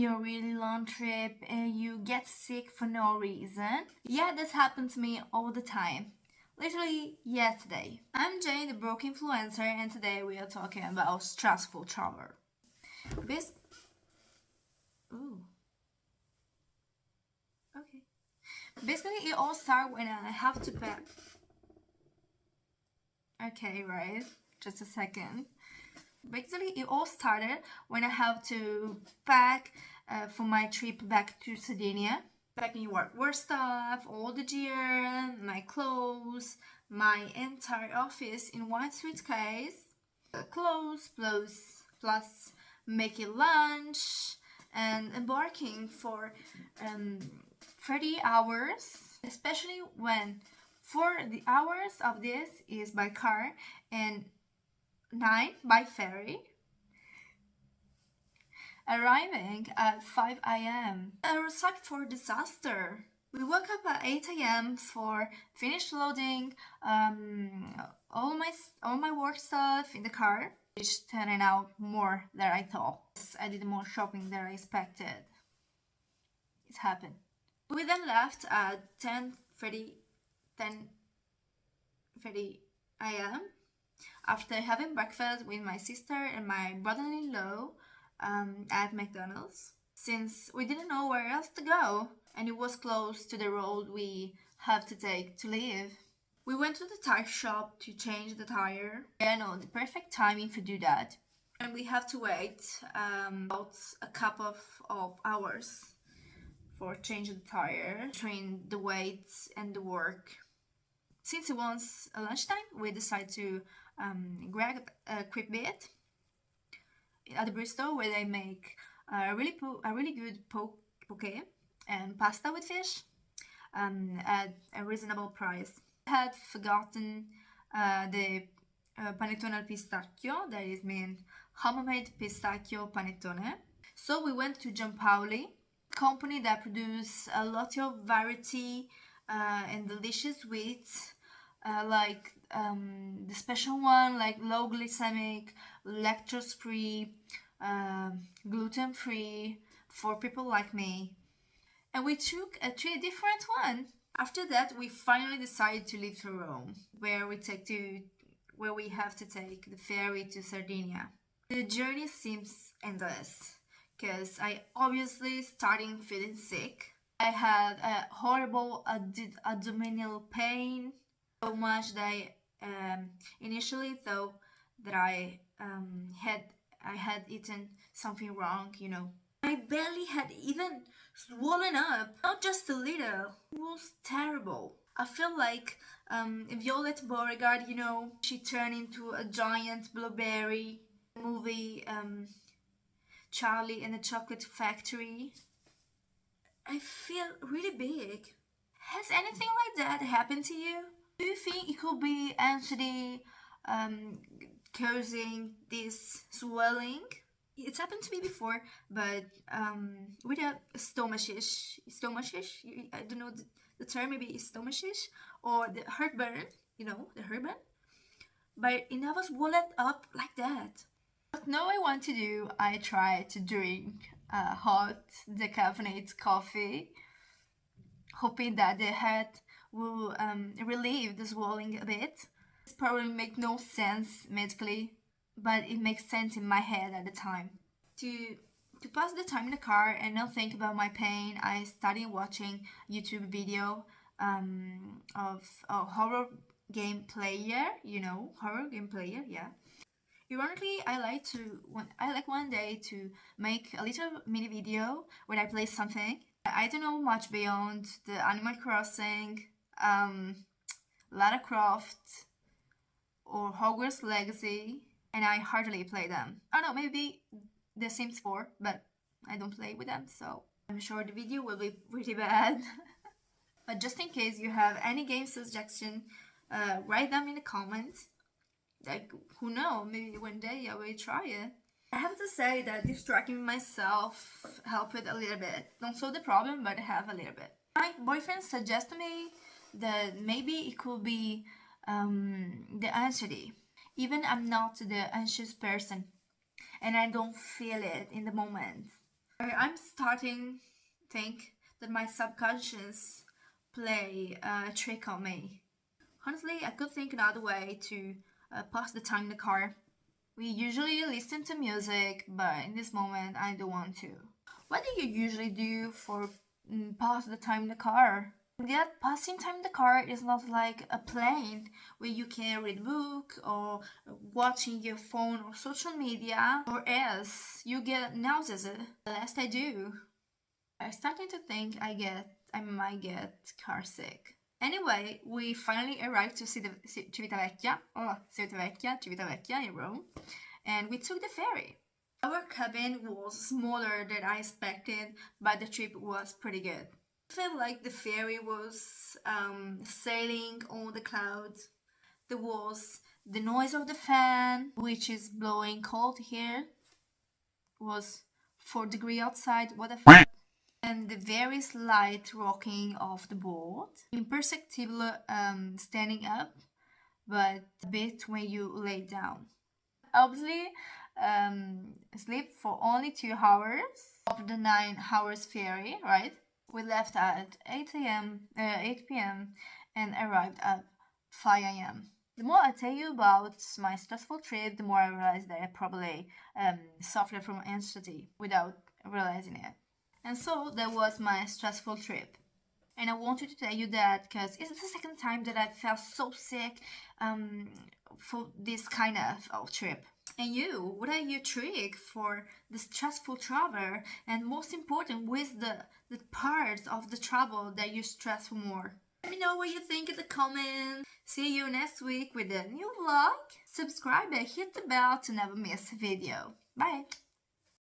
a really long trip and you get sick for no reason? Yeah, this happens to me all the time. Literally yesterday. I'm Jane, the broke influencer, and today we are talking about stressful travel. Basically, it all started when I have to pack. Okay, right. Just a second. Basically, it all started when I have to pack for my trip back to Sardinia. Packing work stuff, all the gear, my clothes, my entire office in one suitcase. Clothes plus making lunch and embarking for 30 hours, especially when 4 the hours of this is by car and 9 by ferry. Arriving at 5 a.m. A recipe for disaster. We woke up at 8 a.m. for finished loading all my work stuff in the car, which turned out more than I thought. I did more shopping than I expected. It happened. We then left at 10:30 a.m. after having breakfast with my sister and my brother-in-law at McDonald's, since we didn't know where else to go and it was close to the road we have to take to leave. We went to the tire shop to change the tire. I know the perfect timing to do that, and we have to wait about a couple of hours for changing the tire, between the wait and the work. Since it was lunchtime, we decided to grab a quick bit at the bistro where they make a really good poke and pasta with fish at a reasonable price. I had forgotten the panettone al pistacchio, that is mean homemade pistachio panettone. So we went to Giampaoli, company that produce a lot of variety and delicious sweets, like the special one, like low glycemic, lactose free, gluten free for people like me. And we took a 3 different one. After that, we finally decided to leave for Rome, where we have to take the ferry to Sardinia. The journey seems endless, because I obviously starting feeling sick. I had a horrible abdominal pain, so much that I initially thought that I had eaten something wrong, you know. My belly had even swollen up, not just a little. It was terrible. I feel like Violet Beauregard, you know, she turned into a giant blueberry. Movie Charlie and the Chocolate Factory. I feel really big. Has anything like that happened to you? Do you think it could be anxiety causing this swelling? It's happened to me before, but with a stomachish, I don't know the term, maybe stomachish, or the heartburn, you know, the heartburn. But it never swelled up like that. What now I want to do, I try to drink hot decaffeinated coffee, hoping that the head will relieve the swelling a bit. This probably makes no sense medically, but it makes sense in my head at the time. To pass the time in the car and not think about my pain, I started watching YouTube video of a horror game player, you know, horror game player, yeah. Ironically, I like one day to make a little mini video where I play something. I don't know much beyond the Animal Crossing, Lara Croft, or Hogwarts Legacy, and I hardly play them. I don't know, maybe The Sims 4, but I don't play with them, so I'm sure the video will be pretty bad. But just in case you have any game suggestion, write them in the comments. Like, who knows, maybe one day I will try it. I have to say that distracting myself helped a little bit. Don't solve the problem, but help a little bit. My boyfriend suggested me that maybe it could be the anxiety. Even I'm not the anxious person, and I don't feel it in the moment. I'm starting to think that my subconscious play a trick on me. Honestly, I could think another way to pass the time in the car. We usually listen to music, but in this moment, I don't want to. What do you usually do for pass the time in the car? That passing time in the car is not like a plane where you can read a book or watching your phone or social media, or else you get nauseous. The last I do, I'm starting to think I might get car sick. Anyway, we finally arrived to Civitavecchia in Rome, and we took the ferry. Our cabin was smaller than I expected, but the trip was pretty good. I felt like the ferry was sailing on the clouds. There was the noise of the fan, which is blowing cold here. It was 4 degrees outside. What a and the very slight rocking of the boat, imperceptible standing up, but a bit when you lay down. Obviously, sleep for only 2 hours of the 9 hours ferry, right? We left at 8 p.m. and arrived at 5 a.m. The more I tell you about my stressful trip, the more I realize that I probably suffered from anxiety without realizing it. And so that was my stressful trip. And I wanted to tell you that because it's the second time that I felt so sick for this kind of trip. And you, what are your tricks for the stressful travel? And most important, with the parts of the travel that you stress more? Let me know what you think in the comments. See you next week with a new vlog. Subscribe and hit the bell to never miss a video. Bye!